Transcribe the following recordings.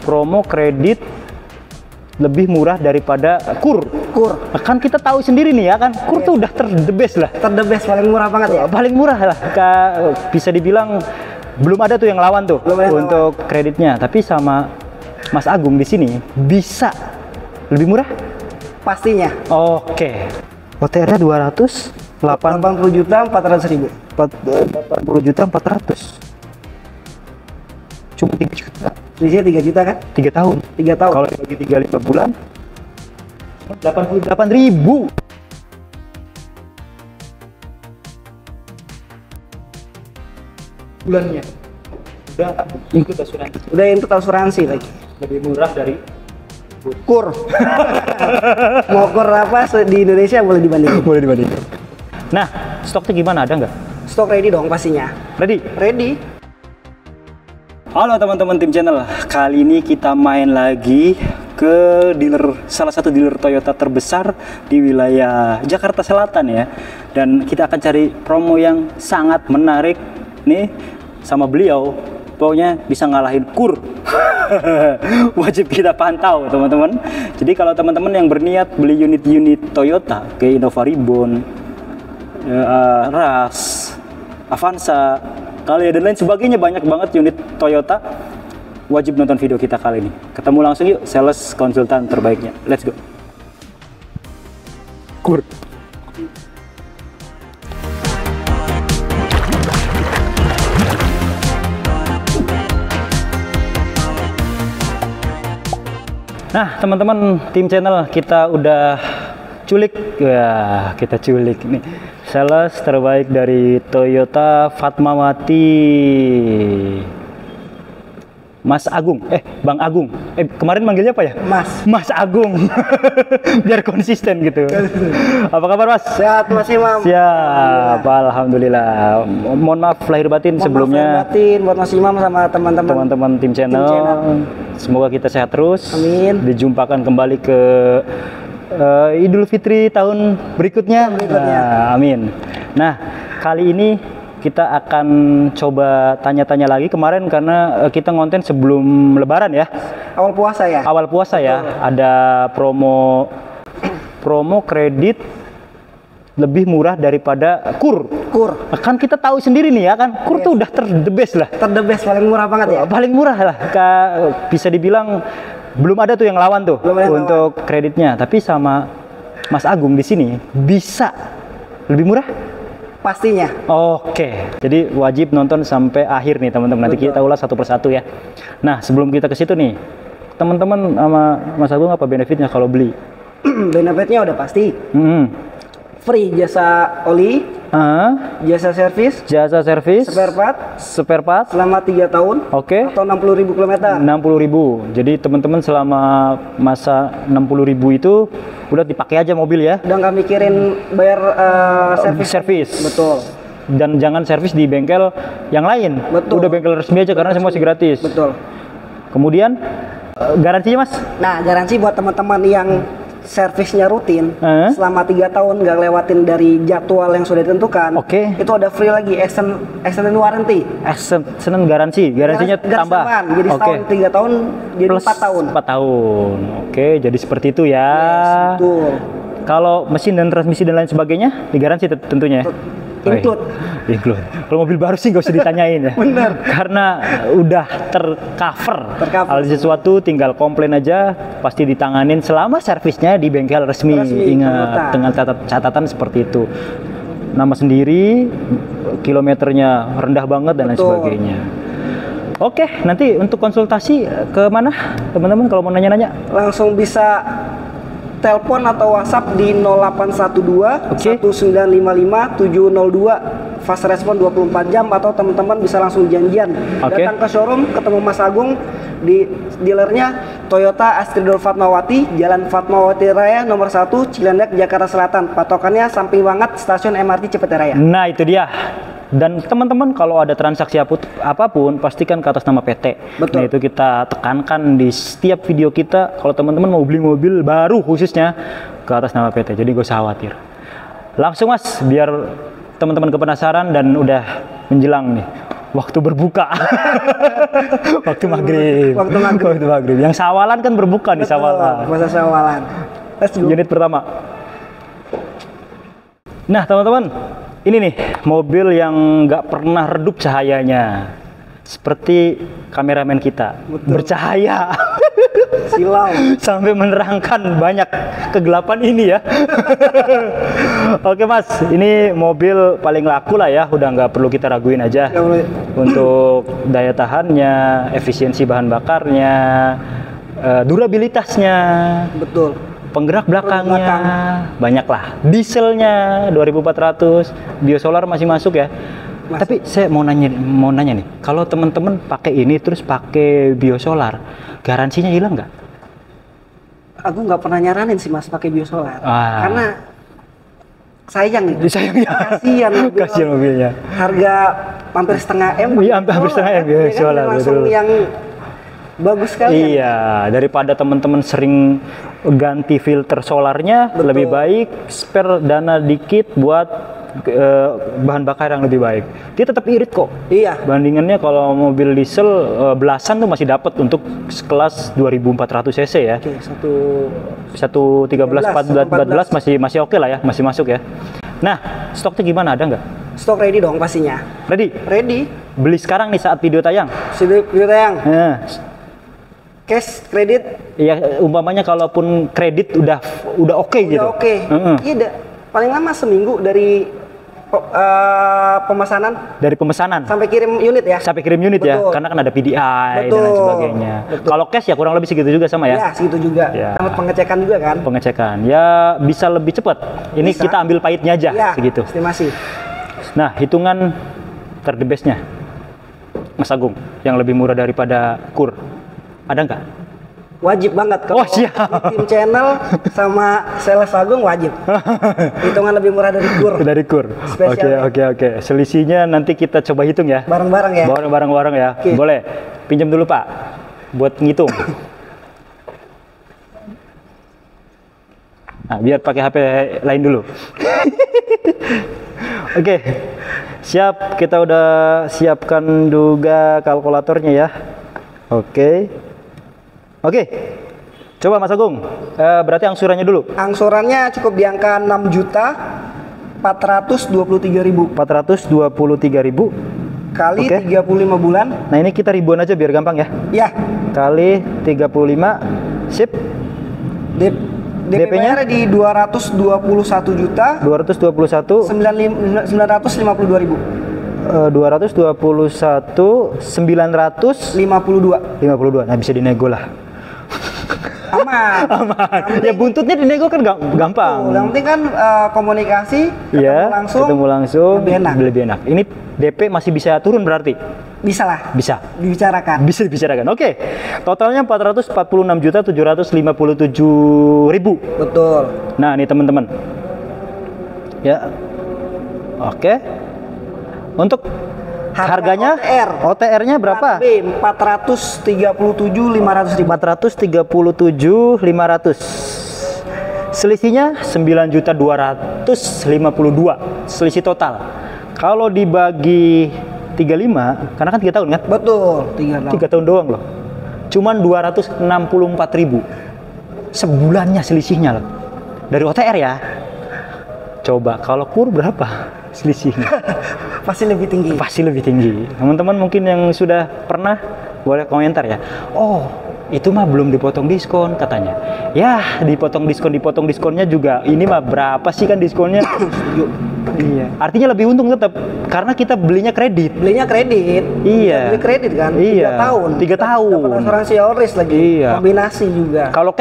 promo kredit lebih murah daripada KUR. Kan kita tahu sendiri nih ya kan, KUR tuh udah the best lah. The best, paling murah banget ya. Paling murah lah. Bisa dibilang belum ada tuh yang lawan tuh untuk kreditnya. Tapi sama Mas Agung di sini bisa lebih murah? Pastinya. Oke. OTR-nya 80 juta 400 ribu. 80 juta 400. Cuma 3 juta. Selisihnya 3 juta kan? 3 tahun. 3 tahun. Kalau dibagi 35 bulan 88.000. Bulannya. Udah ikut asuransi. Udah ikut asuransi lagi. Lebih murah dari KUR. Mau KUR apa di Indonesia boleh dibandingin. Boleh dibandingin. Nah, stoknya gimana? Ada nggak? Stok ready dong pastinya. Ready. Halo teman-teman tim channel. Kali ini kita main lagi ke salah satu dealer Toyota terbesar di wilayah Jakarta Selatan ya. Dan kita akan cari promo yang sangat menarik nih sama beliau. Pokoknya bisa ngalahin KUR. Wajib kita pantau teman-teman. Jadi kalau teman-teman yang berniat beli unit-unit Toyota kayak Innova Reborn, Rush, Avanza, Calya dan lain sebagainya, banyak banget unit Toyota, wajib nonton video kita kali ini. Ketemu langsung yuk sales konsultan terbaiknya. Let's go. KUR. Nah teman-teman tim channel, kita udah culik ya, kita culik nih sales terbaik dari Toyota Fatmawati, Mas Agung, Bang Agung. Kemarin manggilnya apa ya? Mas Agung. Biar konsisten gitu. Apa kabar Mas? Sehat Mas Imam. Siap, alhamdulillah. Mohon maaf lahir batin sebelumnya. Buat Mas Imam sama teman-teman tim channel. Semoga kita sehat terus. Amin. Dijumpakan kembali ke Idul Fitri tahun berikutnya. Nah, amin. Nah, kali ini kita akan coba tanya-tanya lagi. Kemarin karena kita ngonten sebelum Lebaran ya. Awal puasa ya. Ada promo kredit lebih murah daripada KUR. Kan kita tahu sendiri nih ya kan, KUR tuh udah the best lah. The best, paling murah banget ya. Paling murah lah. Bisa dibilang belum ada tuh yang lawan tuh untuk kreditnya. Tapi sama Mas Agung di sini bisa lebih murah? Pastinya. Oke, jadi wajib nonton sampai akhir nih teman-teman. Nanti kita ulas satu persatu ya. Nah, sebelum kita ke situ nih, teman-teman sama Mas Agung apa benefitnya kalau beli? Benefitnya udah pasti. Free jasa oli, jasa servis, spare part selama 3 tahun, atau 60.000 km. 60.000. Jadi teman-teman selama masa 60.000 itu udah dipakai aja mobil ya. Udah nggak mikirin bayar servis. Betul. Dan jangan servis di bengkel yang lain. Betul. Udah bengkel resmi aja karena semua masih gratis. Betul. Kemudian garansinya Mas? Nah, garansi buat teman-teman yang servisnya rutin selama 3 tahun nggak lewatin dari jadwal yang sudah ditentukan, itu ada free lagi extended warranty, extended garansinya tambah, jadi setahun 3 tahun jadi plus 4 tahun. Jadi seperti itu ya. Yes, betul. Kalau mesin dan transmisi dan lain sebagainya digaransi tentunya. Include. Kalau mobil baru sih nggak usah ditanyain ya. Bener. Karena udah tercover. Hal sesuatu tinggal komplain aja, pasti ditanganin selama servisnya di bengkel resmi. Ingat dengan catatan seperti itu. Nama sendiri, kilometernya rendah banget dan lain sebagainya. Oke, nanti untuk konsultasi ke mana teman-teman kalau mau nanya-nanya? Langsung bisa telepon atau WhatsApp di 0812 1955 702. Fast respon 24 jam, atau teman-teman bisa langsung janjian datang ke showroom, ketemu Mas Agung di dealernya Toyota Astridor Fatmawati, Jalan Fatmawati Raya nomor 1, Cilandak, Jakarta Selatan. Patokannya samping banget stasiun MRT Cipete Raya. Nah, itu dia. Dan teman-teman kalau ada transaksi apapun pastikan ke atas nama PT. Betul. Nah, itu kita tekankan di setiap video kita. Kalau teman-teman mau beli mobil baru khususnya ke atas nama PT. Jadi gak usah khawatir. Langsung Mas, biar teman-teman kepenasaran dan udah menjelang nih. waktu berbuka. Waktu maghrib. Waktu maghrib. Yang sawalan kan berbuka nih, sawalan. Masa sawalan. Unit pertama. Nah teman-teman, ini nih mobil yang nggak pernah redup cahayanya. Seperti kameramen kita. Betul. Bercahaya. Silau. Sampai menerangkan banyak kegelapan ini ya. Oke Mas, ini mobil paling laku lah ya. Udah nggak perlu kita raguin aja. Untuk daya tahannya, efisiensi bahan bakarnya, durabilitasnya. Betul. Penggerak belakangnya banyak lah. Dieselnya 2400, biosolar masih masuk ya. Tapi saya mau nanya nih, kalau teman-teman pakai ini terus pakai biosolar, garansinya hilang nggak? Aku nggak pernah nyaranin sih Mas pakai biosolar, karena sayang itu. Kasihan mobilnya. Harga hampir setengah M. Iya, hampir setengah M biosolar. Langsung yang bagus sekali. Iya, daripada teman-teman sering ganti filter solarnya, lebih baik spare dana dikit buat bahan bakar yang lebih baik. Dia tetap irit kok. Iya. Bandingannya kalau mobil diesel belasan tuh masih dapat untuk kelas 2400 cc ya. Oke, 113 masih oke lah ya, masih masuk ya. Nah, stoknya gimana, ada nggak? Stok ready dong pastinya. Ready. Beli sekarang nih saat video tayang. Video tayang. Cash, kredit? Iya, umpamanya kalaupun kredit udah oke gitu. Udah oke. Iya, paling lama seminggu dari pemesanan. Dari pemesanan sampai kirim unit ya. Sampai kirim unit. Betul. Ya, karena kan ada PDI dan lain sebagainya. Betul. Kalau cash ya kurang lebih segitu juga sama ya. Ya, segitu juga. Ya. Sama pengecekan juga kan. Pengecekan. Ya bisa lebih cepat. Ini bisa. Kita ambil pahitnya aja ya, segitu. Estimasi. Nah, hitungan terdebesnya Mas Agung yang lebih murah daripada KUR. Ada nggak? Wajib banget kalau di tim channel sama sales Agung wajib. Hitungan lebih murah dari KUR. Dari KUR. Oke. Selisihnya nanti kita coba hitung ya. Bareng-bareng ya. Bareng-bareng ya. Okay. Boleh. Pinjam dulu Pak buat ngitung. Nah, biar pakai HP lain dulu. Oke. Siap, kita udah siapkan juga kalkulatornya ya. Oke, coba Mas Agung, berarti angsurannya dulu. Angsurannya cukup di angka 6.423.000. 423.000 kali 35 bulan. Nah ini kita ribuan aja biar gampang ya. Ya. Kali 35, sip. DP-nya di 221.952.000. 221.952. Nah bisa dinego lah. Aman. Ya buntutnya dinego kan gampang. Yang penting kan komunikasi, ketemu langsung lebih enak. Ini DP masih bisa turun berarti? Bisa lah. Bisa dibicarakan. Oke. Totalnya 446.757.000. Betul. Nah, ini teman-teman. Ya. Oke. Untuk harganya OTR-nya berapa? 437.500. Selisihnya 9.252.000. Selisih total. Kalau dibagi 35, karena kan 3 tahun kan? Betul, 3 tahun doang loh. Cuman 264.000 sebulannya selisihnya loh. Dari OTR ya. Coba kalau KUR berapa selisihnya? Pasti lebih tinggi. Teman-teman mungkin yang sudah pernah boleh komentar ya. Oh, itu mah belum dipotong diskon katanya. Ya, dipotong diskonnya juga. Ini mah berapa sih kan diskonnya? Iya. Artinya lebih untung tetap karena kita belinya kredit. Iya. Beli kredit kan? Iya. 3 tahun. Dapat asuransi all risk lagi. Iya. Kombinasi juga. Kalau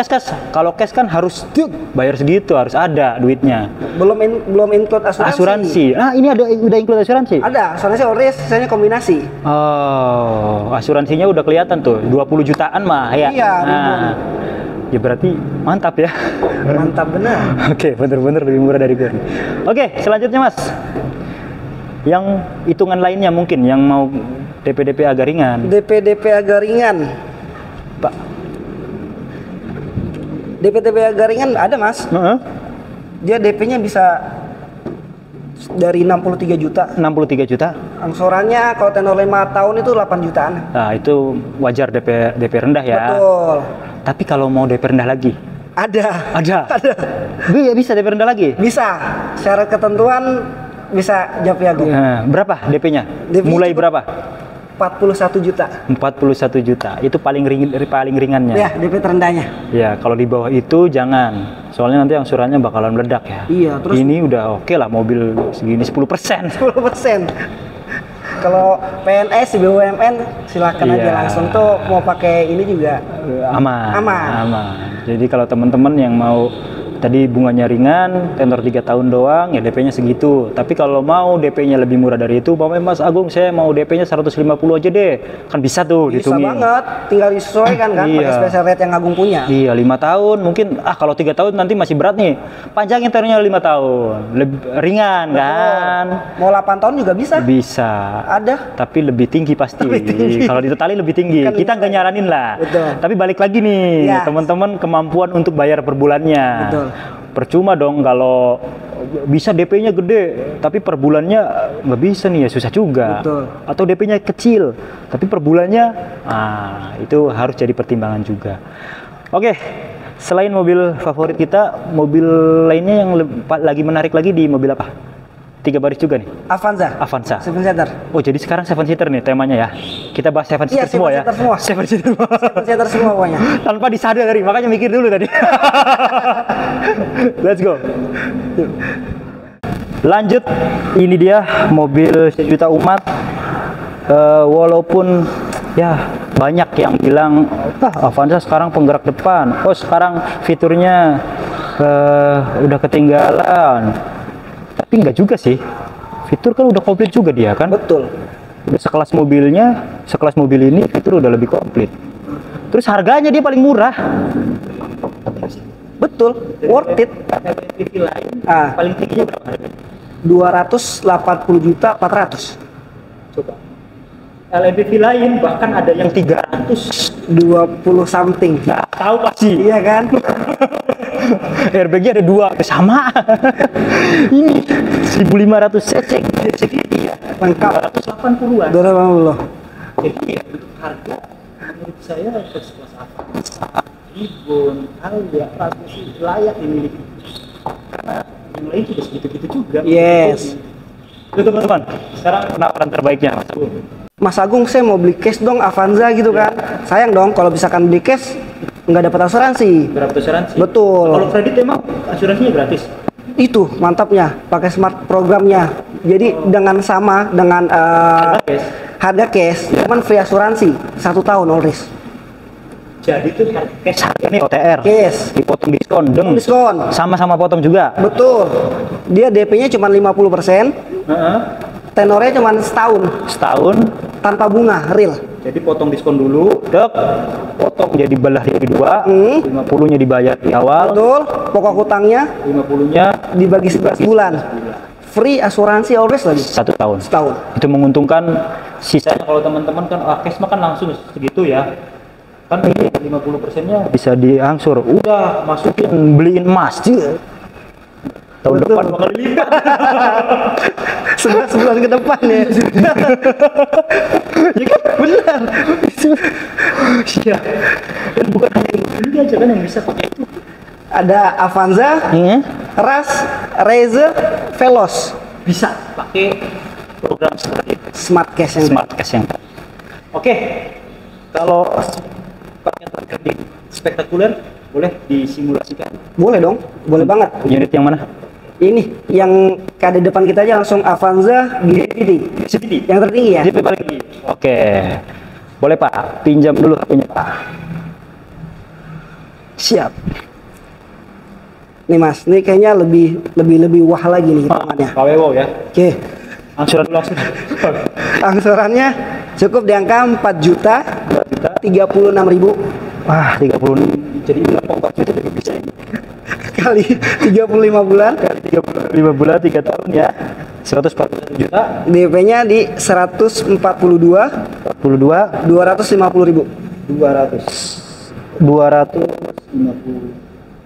cash kan harus bayar segitu, harus ada duitnya. Belum include asuransi. Nah, ini udah include asuransi. Ada, asuransi all risk, sisanya kombinasi. Oh, asuransinya udah kelihatan tuh, 20 jutaan mah ya. Iya. Nah, ya berarti mantap ya. Mantap benar. Oke, bener-bener lebih murah dari gue. Oke, selanjutnya Mas. Yang hitungan lainnya mungkin yang mau DP agak ringan. DP agak ringan. Pak. DP agak ringan ada Mas. Dia DP-nya bisa dari 63 juta. 63 juta. Angsurannya kalau tenor 5 tahun itu 8 jutaan. Nah, itu wajar DP rendah ya. Betul. Tapi kalau mau DP rendah lagi? Ada. Ada. Bisa DP rendah lagi? Bisa. Syarat ketentuan bisa Japri Agung. Berapa DP-nya? Mulai berapa? 41 juta. 41 juta. Itu paling ringannya. Ya, DP terendahnya. Ya, kalau di bawah itu jangan. Soalnya nanti angsurannya bakalan meledak ya. Iya, terus ini udah oke lah mobil segini 10%. 10%. Kalau PNS, BUMN silakan aja langsung tuh mau pakai ini juga aman. Jadi kalau teman-teman yang mau tadi bunganya ringan, tenor 3 tahun doang, ya DP-nya segitu. Tapi kalau mau DP-nya lebih murah dari itu, Mas Agung, saya mau DP-nya 150 aja deh. Kan bisa tuh dihitungin. Bisa banget, tinggal disesuaikan kan pakai special rate yang Agung punya. Iya, 5 tahun mungkin kalau 3 tahun nanti masih berat nih. Panjangin tenornya 5 tahun. Lebih ringan. Betul. Kan? Mau 8 tahun juga bisa. Bisa. Ada. Tapi lebih tinggi pasti. Kalau ditotali lebih tinggi. Kan kita nggak nyaranin lah. Betul. Tapi balik lagi nih, teman-teman kemampuan untuk bayar per bulannya. Betul. Percuma dong kalau bisa DP-nya gede tapi per bulannya nggak bisa nih, ya susah juga. Betul. Atau DP-nya kecil tapi per bulannya itu harus jadi pertimbangan juga. Oke, selain mobil favorit kita, mobil lainnya yang lagi menarik lagi di mobil apa? 3 baris juga nih. Avanza. 7 seater. Oh, jadi sekarang 7 seater nih temanya ya. Kita bahas 7 seater semua ya. 7 seater semua pokoknya. Tanpa disadari, makanya mikir dulu tadi. Let's go. Lanjut, ini dia mobil sejuta umat. Walaupun ya banyak yang bilang Avanza sekarang penggerak depan. Oh, sekarang fiturnya udah ketinggalan. Tapi enggak juga sih, fitur kan udah komplit juga dia kan. Betul. Udah sekelas mobil ini fitur udah lebih komplit. Terus harganya dia paling murah. Betul, worth it. Paling tingginya berapa harganya? 280 juta 400. Coba. LMPV lain bahkan ada yang 320 something. Nah, tahu pasti. Iya kan? Airbagnya ada 2, sama. Ini 1500 cc ya. Lengkap. 280-an. 280. Jadi ya, untuk harga menurut saya kelas Avanza, Tribun, Alia, sih layak dimiliki. Karena yang lain juga segitu-gitu juga. Yes. Itu teman-teman. Sekarang penawaran terbaiknya Mas Agung. Mas Agung, saya mau beli cash dong Avanza gitu kan. Sayang dong kalau misalkan beli cash nggak dapat asuransi. Nggak dapat asuransi. Betul. Kalau kredit emang asuransinya gratis. Itu mantapnya, pakai smart programnya. Jadi dengan sama dengan harga cash, cuman free asuransi 1 tahun all risk. Jadi itu cash harganya OTR. Cash. Dipotong diskon, diskon. Sama-sama potong juga. Betul. Dia DP-nya cuma 50%. Tenornya cuma setahun. Tanpa bunga, real. Jadi potong diskon dulu, potong jadi belah jadi 2, 50-nya dibayar di awal. Betul, pokok hutangnya 50-nya dibagi 11 bulan. Free asuransi always lagi. 1 tahun. Setahun. Itu menguntungkan. Sisanya kalau teman-teman kan cash mah kan langsung segitu ya. Kan ini 50%-nya bisa diangsur. Udah masukin beliin emas. Tahun depan bakal lipat. 11 bulan ke depan ya. Ya kan benar. Iya. Dan bukan hanya ini aja kan yang bisa pakai itu. Ada Avanza, Ras, Razer, Veloz. Bisa pakai program seperti itu. Smart Cash yang. Oke. Kalau pakai kredit spektakuler boleh disimulasikan. Boleh dong, boleh banget. Unit yang mana? Ini yang ada depan kita aja langsung Avanza GPD. Yang tertinggi ya? GPD paling tinggi. Oke. Boleh Pak, pinjam dulu HP-nya Pak. Siap. Nih Mas, ini kayaknya lebih wah lagi nih hitungannya. KWO ya. Oke. Angsuran dulu langsung. Angsurannya cukup di angka 4 juta 36.000. Wah, 36. Jadi 4 juta juga bisa ini. Kali 35 bulan. Kali 35 bulan 3 tahun ya. 141 juta. DP-nya di 142 250.000.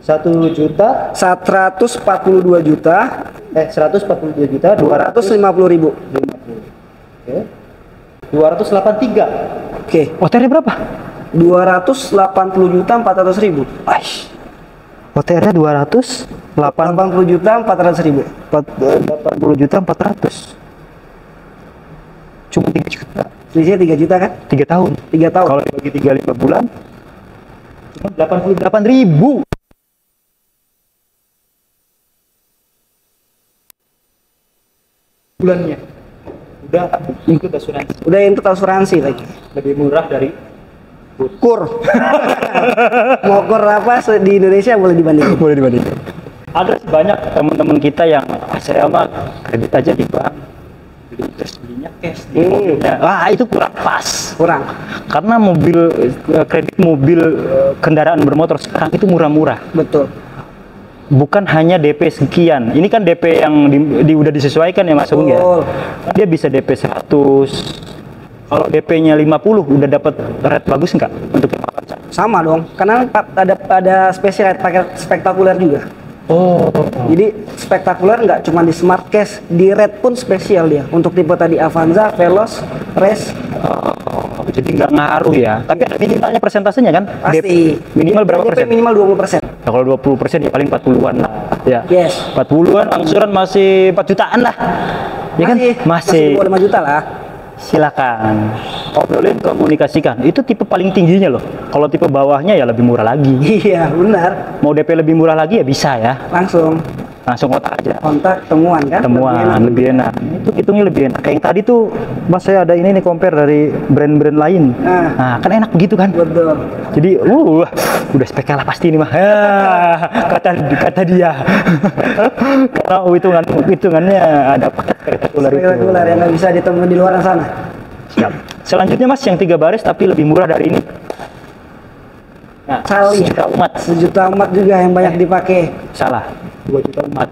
142 juta 142 juta 142 juta 250.000. 250. Oke. 283. Oke. OTR berapa? 280.400.000. Aish. OTR-nya 80.400.000. 80.400. Cuma 3 juta. Selisihnya 3 juta kan? 3 tahun. 3 tahun. Kalau dibagi 35 bulan cuma 88.000. Bulannya. Udah include asuransi. Udah itu asuransi lagi. Lebih murah dari Kur. Mau kur apa di Indonesia boleh dibandingin. boleh dibandingkan. Ada banyak teman-teman kita yang saya mah kredit aja di bank, terus belinya cash di mobilnya. Wah, itu kurang pas. Kurang. Karena kredit mobil kendaraan bermotor sekarang itu murah-murah. Betul. Bukan hanya DP sekian. Ini kan DP yang udah disesuaikan ya Mas Agung ya. Dia bisa DP 100. Kalau DP-nya 50 udah dapat rate bagus nggak untuk yang Avanza? Sama dong. Karena ada special rate pakai spektakuler juga. Oh. Jadi spektakuler nggak cuma di smart cash, di rate pun spesial dia. Untuk tipe tadi Avanza, Veloz, Race. Jadi nggak ngaruh ya. Tapi ada minimalnya persentasenya kan? Pasti. Minimal berapa DP persen? minimal 20%. Ya, kalau 20% ya paling 40-an lah. Ya. Yes. 40-an, angsuran masih 4 jutaan lah. Ya kan? Masih di bawah 5 juta lah. Silakan obrolin, komunikasikan. Itu tipe paling tingginya loh. Kalau tipe bawahnya ya lebih murah lagi. Iya, benar. Mau DP lebih murah lagi ya bisa ya. Langsung Kontak aja. kontak temuan kan? Temuan lebih enak. Itu hitungnya lebih enak. Kayak yang tadi tuh Mas, saya ada ini nih compare dari brand-brand lain. Nah, kan enak begitu kan? Betul. Jadi, udah spek kalah pasti ini mah. Kata dia. Karena hitungannya ada paket spektakuler itu. Spektakuler yang nggak bisa ditemuin di luar sana. Siap. Selanjutnya Mas, yang 3 baris tapi lebih murah dari ini. Nah, Kali. Sejuta umat juga yang banyak dipakai. Salah. 2 juta umat.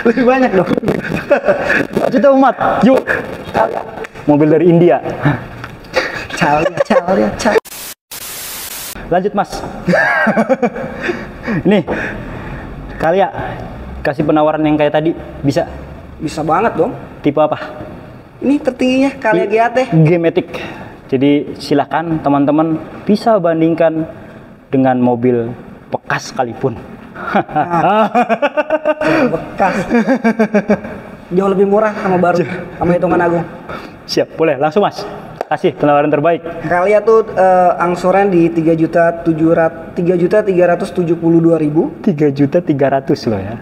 Lebih banyak dong. 2 juta umat. Yuk. Mobil dari India. Calnya. Lanjut Mas. Nih, Kalia kasih penawaran yang kayak tadi bisa? Bisa banget dong. Tipe apa? Ini tertingginya Kalia GAT. G-Matic. Jadi silakan teman-teman bisa bandingkan dengan mobil bekas sekalipun. Bekas. Jauh lebih murah sama baru, sama hitungan Agung. Siap, boleh langsung Mas. Kasih penawaran terbaik. Kalia tuh angsuran di 3.372.000. 3.300.000 loh ya.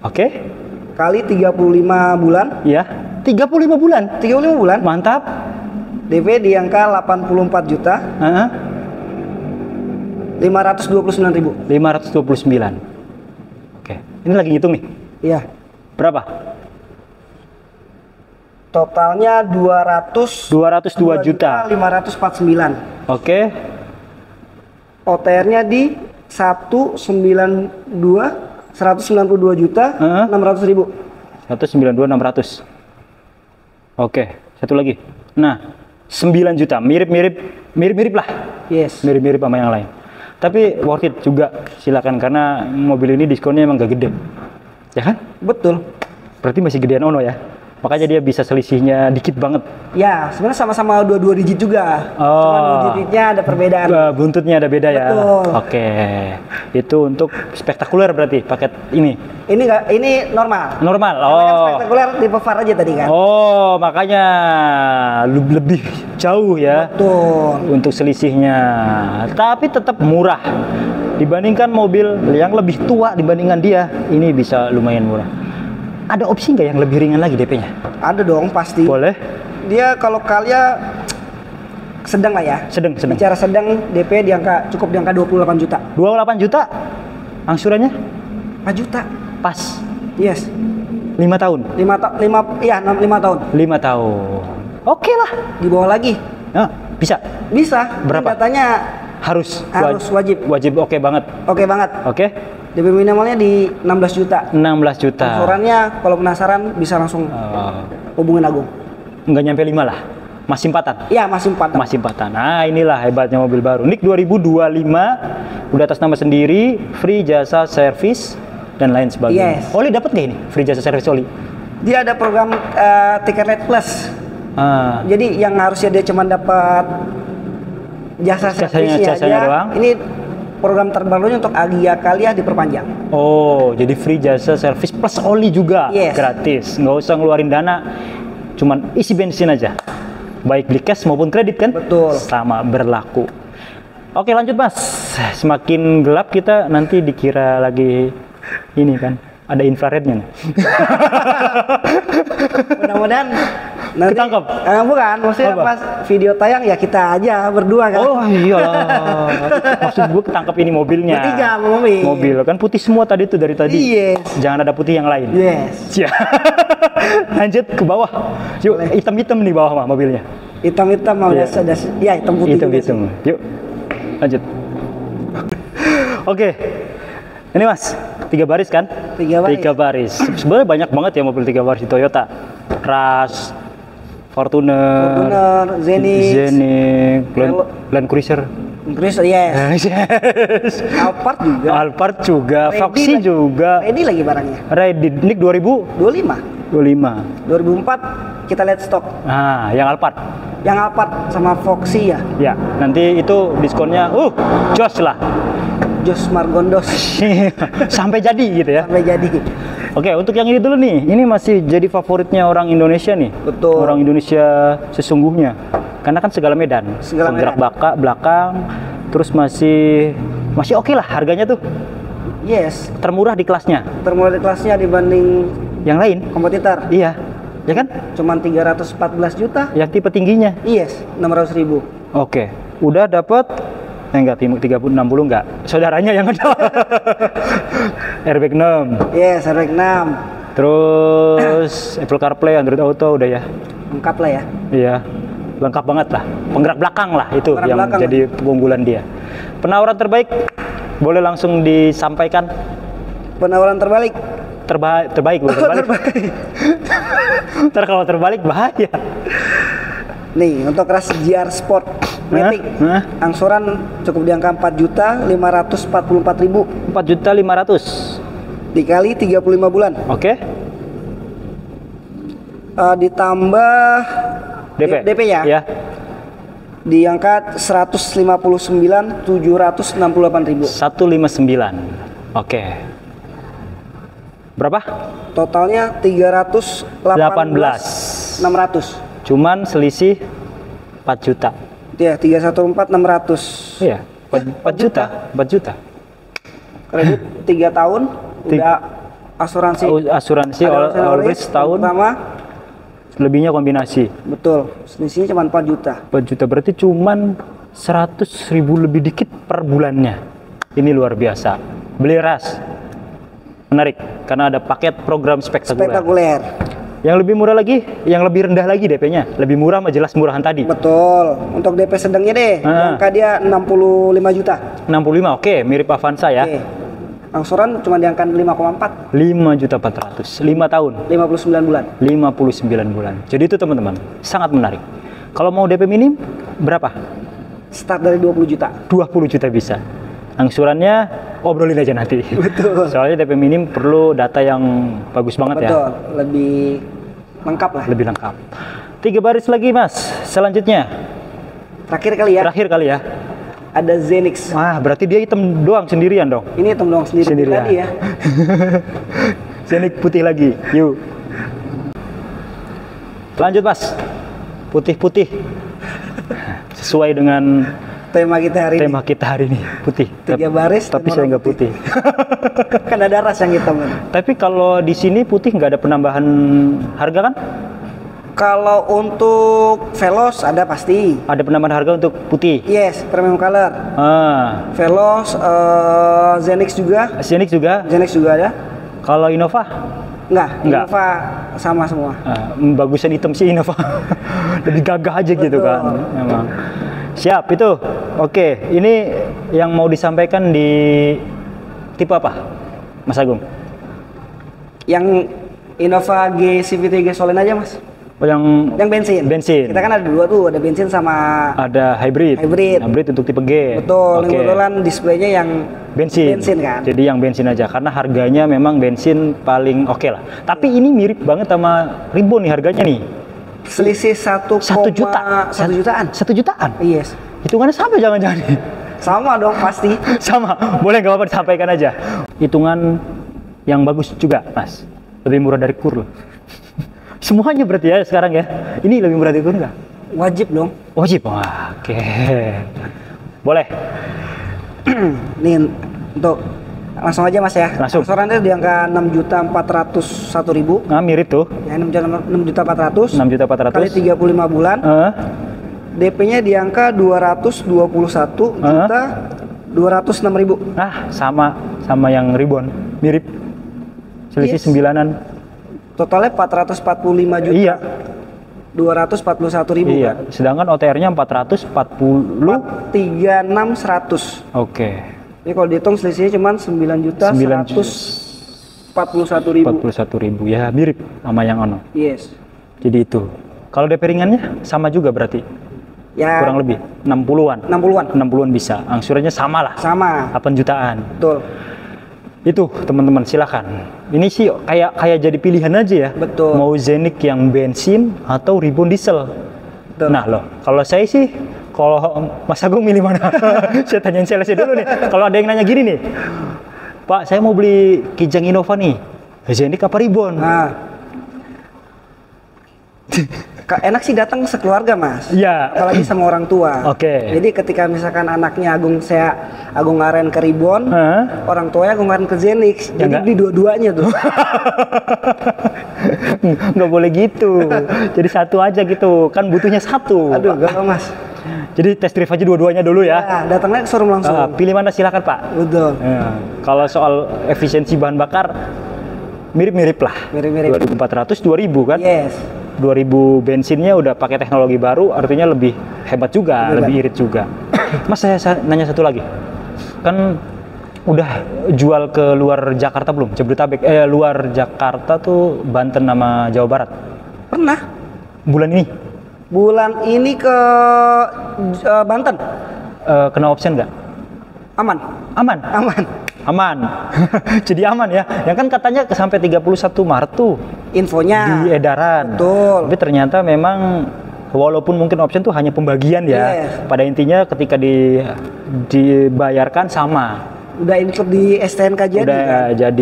Oke. Kali 35 bulan. Iya. 35 bulan. 35 bulan. Mantap. DP di angka 84 juta. 529.000. 529. Oke. Ini lagi ngitung nih. Iya. Berapa? Totalnya 202 juta. 549. Oke. OTR-nya di 192 juta 600.000. 192.600. Oke, satu lagi. Nah, 9 juta, mirip lah. Yes. Mirip-mirip sama yang lain. Tapi worth it juga, silakan karena mobil ini diskonnya emang gak gede. Ya kan? Betul. Berarti masih gedean Ono ya. Makanya dia bisa selisihnya dikit banget. Ya, sebenarnya sama-sama 22 digit juga. Oh. Cuma 2 digitnya ada perbedaan. Buntutnya ada beda ya. Betul. Oke. Itu untuk spektakuler berarti paket ini. Ini normal. Normal. Karena kan spektakuler tipe VAR aja tadi kan. Oh, makanya lebih jauh ya. Betul. Untuk selisihnya. Tapi tetap murah. Dibandingkan mobil yang lebih tua dibandingkan dia, ini bisa lumayan murah. Ada opsi nggak yang lebih ringan lagi DP-nya? Ada dong pasti. Boleh. Dia kalau Kalia sedang lah ya. Sedang. Bicara sedang, DP cukup di angka 28 juta. 28 juta. Angsurannya? 4 juta. Pas. Yes. 5 tahun. 5 tahun. 5 tahun. Oke lah. Di bawah lagi. Nah, bisa. Bisa. Berapa? Katanya Harus wajib. Wajib oke banget. Oke banget. Oke. DP minimalnya di 16 juta. 16 juta. Angsurannya kalau penasaran bisa langsung hubungin Agung. Enggak nyampe 5 lah. Masih 4-an. Iya, masih 4. Masih 4-an. Nah, inilah hebatnya mobil baru. NIK 2025 udah atas nama sendiri, free jasa servis. dan lain sebagainya. Yes. Oli dapat nggak ini free jasa servis oli? Dia ada program Ticket Plus. Ah, Jadi yang harusnya dia cuma dapat jasa servisnya jasanya aja. doang. Ini program terbarunya untuk Agia Kalia diperpanjang. oh, jadi free jasa servis plus oli juga Yes. gratis. Nggak usah ngeluarin dana, cuman isi bensin aja. Baik beli cash maupun kredit kan? Betul. Sama berlaku. Oke lanjut Mas. Semakin gelap kita nanti dikira lagi ini kan. Ada infrarednya nih. Mudah-mudahan nanti Ketangkep? bukan, maksudnya Apa? pas video tayang ya kita aja berdua kan. Oh iyalah. Maksud gue ketangkep ini mobilnya. Bertiga sama mobil. Mobil kan putih semua tadi tuh dari tadi. Yes. Jangan ada putih yang lain. Yes. Siap. Lanjut ke bawah. Yuk, hitam-hitam nih bawah mah mobilnya. Hitam-hitam mau Iya. ya hitam putih. Hitam-hitam. Yuk. Lanjut. Oke. Ini Mas, 3 baris kan? 3 baris. 3 baris. Sebenarnya banyak banget ya mobil 3 baris di Toyota. Rush, Fortuner, Fortuner, Zenith, Land Cruiser. Terus yes. Alphard juga. Alphard juga, Ready Foxy lagi. juga. Ready lagi barangnya. Ready, Nick 25. 2025. 2004 kita lihat stok. Ah, yang Alphard. Yang Alphard sama Foxy ya. Ya, nanti itu diskonnya jos lah. Jos Margondos Sampai jadi gitu ya. sampai jadi. Oke, untuk yang ini dulu nih. Ini masih jadi favoritnya orang Indonesia nih. Betul. Orang Indonesia sesungguhnya. Karena kan segala medan. Segala Penggerak medan. belakang, terus masih oke lah harganya tuh. Yes. Termurah di kelasnya. Termurah di kelasnya dibanding Yang lain? kompetitor. Iya. Ya kan? Cuman 314 juta. Yang tipe tingginya. Yes, 600.000. Oke. Udah dapat enggak 30 60 enggak. Saudaranya yang ada. Airbag 6. Yes, harga 6. Terus Apple CarPlay, Android Auto udah ya. Lengkap lah ya. Iya. Lengkap banget lah. Penggerak belakang lah itu Penggerak yang belakang. jadi keunggulan dia. Penawaran terbaik boleh langsung disampaikan. Penawaran terbalik. Terbaik bukan terbalik. Ntar kalau terbalik bahaya. Nih, untuk Rush GR Sport Matic, Hah? angsuran cukup di angka 4.544.000 4.500.000. dikali 35 bulan. Oke. Ditambah DP ya. Ya. Di angka 159.768.000. 159. Oke. Berapa? Totalnya 318.600. Cuman selisih 4 juta. Ya, 314.600. Iya, 4 juta. 4 juta. Kredit 3 tahun, udah asuransi. Asuransi Ada all risk setahun, pertama, lebihnya kombinasi. betul. Selisihnya cuma 4 juta. 4 juta berarti cuman 100.000 lebih dikit per bulannya. Ini luar biasa. Beli ras. Menarik karena ada paket program spektakuler. Spektakuler. Yang lebih murah lagi, yang lebih rendah lagi DP-nya. Lebih murah mah jelas murahan tadi. Betul. Untuk DP sedangnya deh, angka dia 65 juta. 65, oke, mirip Avanza ya. Oke. Angsuran cuma di angka 5,4, 5.400.000, 5 tahun, 59 bulan. 59 bulan. Jadi itu teman-teman, sangat menarik. Kalau mau DP minim, berapa? Start dari 20 juta. 20 juta bisa. Angsurannya obrolin aja nanti. Betul. Soalnya DP minim perlu data yang bagus banget ya. Betul. Lebih lengkap lah. Lebih lengkap. 3 baris lagi Mas, selanjutnya. Terakhir kali ya, Terakhir kali ya. ada Zenix. Wah, berarti dia hitam doang sendirian dong. Ini hitam doang sendiri Sendirian. tadi ya. Zenix putih lagi. Yuk. Lanjut Mas. Putih-putih. Sesuai dengan Tema kita hari tema kita hari ini, putih. 3 baris. Tapi dan saya warna nggak putih. Kan ada ras yang hitam kan. Tapi kalau di sini putih nggak ada penambahan harga kan? Kalau untuk Veloz ada pasti. Ada penambahan harga untuk putih. Yes, premium color. Ah, Veloz, Zenix juga. Zenix juga. Zenix juga ada. Kalau Innova, Enggak, Enggak. Innova sama semua. bagusan hitam sih Innova. Lebih gagah aja gitu Betul. kan. Memang. Siap itu. Oke, ini yang mau disampaikan di tipe apa, Mas Agung? Yang Innova G CVT Gasoline aja mas. Oh, yang bensin. Bensin. Kita kan ada dua tuh, ada bensin sama ada hybrid. Hybrid. Hybrid untuk tipe G. betul. Yang Oke. kebetulan displaynya yang Bensin. kan. Jadi yang bensin aja karena harganya memang bensin paling oke lah. Tapi ini mirip banget sama Ribbon nih harganya nih. Selisih 1 juta. 1 jutaan. 1 jutaan. Yes. Hitungannya sama jangan-jangan nih. Sama dong pasti. Sama. Boleh nggak apa-apa disampaikan aja. Hitungan yang bagus juga, Mas. Lebih murah dari KUR loh. Semuanya berarti ya sekarang ya. Ini lebih murah dari KUR nggak? Wajib dong. Wajib. Wah, oke. Boleh. Nih untuk langsung aja Mas ya. Langsung. Angsurannya di angka 6.401.000. Nah, mirip tuh. Ya 6.400. 6.400.000 kali 35 bulan. DP-nya di angka 221.206.000. Nah, sama yang Ribbon. Mirip. Selisih Yes. 9-an. Totalnya 445 juta. Iya. 241.000 Iya. kan. Sedangkan OTR-nya 440. 36.100. Oke. Ini kalau dihitung selisihnya cuma 9.141.000. 41.000 ya, mirip sama yang Ono. Yes. Jadi itu. Kalau DP ringannya sama juga berarti. Ya Kurang lebih 60-an. 60-an. 60-an bisa. Angsurannya sama lah. Sama. 8 jutaan. Betul. Itu teman-teman silakan. Ini sih kayak jadi pilihan aja ya. Betul. Mau Zenik yang bensin atau Ribbon diesel. Betul. Nah loh, kalau saya sih, kalau Mas Agung milih mana? Saya tanyain salesnya dulu nih. Kalau ada yang nanya gini nih, Pak, saya mau beli Kijang Innova nih, Zenik apa Ribbon? Nah. Enak sih datang sekeluarga Mas. Iya. Apalagi sama orang tua. Oke. Jadi ketika misalkan anaknya Agung ngaren ke Ribbon, orang tuanya Agung ngaren ke Zenix. Ya jadi enggak? beli dua-duanya tuh. Nggak boleh gitu. Jadi satu aja gitu. Kan butuhnya satu. Aduh, gak Mas. Jadi test drive aja dua-duanya dulu ya. Nah, datangnya ke showroom langsung. Pilih mana silakan Pak. Betul. Ya, kalau soal efisiensi bahan bakar mirip-mirip lah. Mirip-mirip. 2400 2000 kan? Yes. 2000 bensinnya udah pakai teknologi baru, artinya lebih hebat juga, lebih irit juga. Mas, saya nanya satu lagi. Kan udah jual ke luar Jakarta belum? Jabodetabek, luar Jakarta tuh Banten sama Jawa Barat. Pernah. Bulan ini Bulan ini ke Banten. kena option nggak? Aman. Aman. Aman. Aman. Jadi aman ya. Yang kan katanya sampai 31 Maret tuh Infonya. di edaran. Betul. Tapi ternyata memang walaupun mungkin option tuh hanya pembagian ya. Yes. Pada intinya ketika dibayarkan sama. Udah include di STNK jadi Udah kan?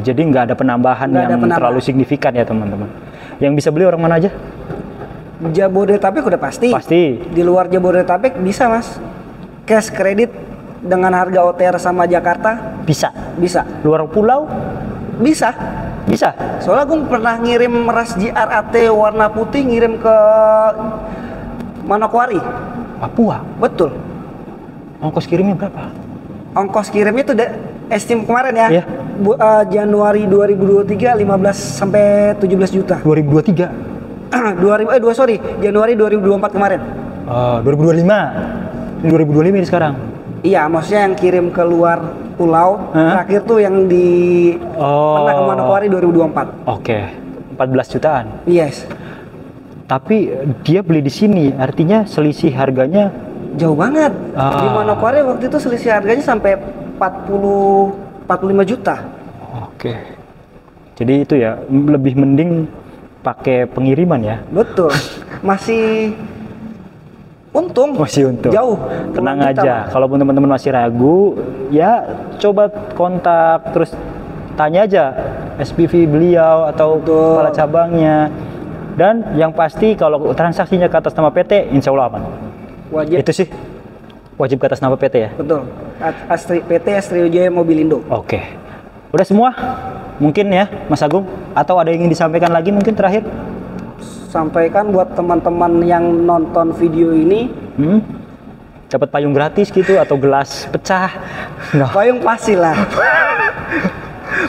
jadi nggak ada penambahan Nggak ada yang penambahan. terlalu signifikan ya teman-teman. Yang bisa beli orang mana aja? Jabodetabek udah pasti. Pasti. Di luar Jabodetabek bisa Mas. Cash kredit dengan harga OTR sama Jakarta Bisa. bisa. Luar pulau Bisa. bisa. Soalnya gue pernah ngirim ras GRAT warna putih ngirim ke Manokwari. Papua. Betul. Ongkos kirimnya berapa? Ongkos kirimnya tuh estim kemarin ya. Iya. Januari 2023 15 sampai 17 juta. 2023. Januari 2024 kemarin. 2025. Ini 2025 ini sekarang. Iya, maksudnya yang kirim ke luar pulau. Terakhir tuh yang di pernah ke Manokwari 2024. Oke. 14 jutaan. Yes. Tapi dia beli di sini, artinya selisih harganya Jauh banget. Di Manokwari waktu itu selisih harganya sampai 45 juta. oke. Jadi itu ya lebih mending pakai pengiriman ya. Betul. Masih untung. Masih untung. Jauh. Tenang Puluhan juta, aja. Mas. Kalaupun teman-teman masih ragu, ya coba kontak terus tanya aja SPV beliau atau Betul. kepala cabangnya. Dan yang pasti kalau transaksinya ke atas nama PT, insya Allah aman. Wajib. Itu sih wajib ke atas nama PT ya. Betul. PT Astri Wijaya Mobilindo. Oke. Udah semua? Mungkin ya, Mas Agung? Atau ada yang ingin disampaikan lagi mungkin terakhir? Sampaikan buat teman-teman yang nonton video ini, Dapat payung gratis gitu atau gelas pecah? Nggak. payung pasti lah.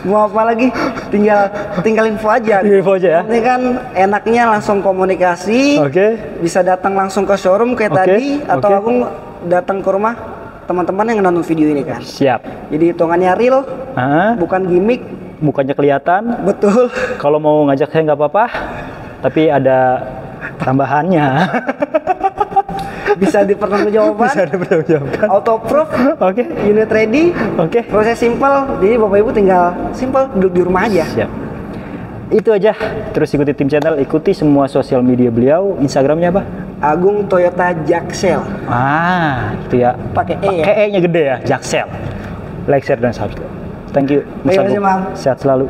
Mau apa lagi? Tinggal info aja. Info aja ya. Ini kan enaknya langsung komunikasi. Oke. Bisa datang langsung ke showroom kayak Oke, tadi atau oke. aku datang ke rumah teman-teman yang nonton video ini kan. Siap. Jadi hitungannya real, Ah, bukan gimmick. mukanya kelihatan. Betul. Kalau mau ngajak saya nggak apa-apa. tapi ada tambahannya. Bisa dipertanggungjawabkan. Bisa dipertanggungjawabkan. Auto proof. Oke. Unit ready. Oke. Proses simple. Jadi Bapak Ibu tinggal simple duduk di rumah aja. Siap. Itu aja. Terus ikuti Tim Channel, ikuti semua sosial media beliau. Instagramnya apa? Agung Toyota Jaksel. Itu ya. Pakai E ya? Pakai E-nya gede ya, Jaksel. Like, share, dan subscribe. Thank you. Terima kasih, Bang. Sehat selalu.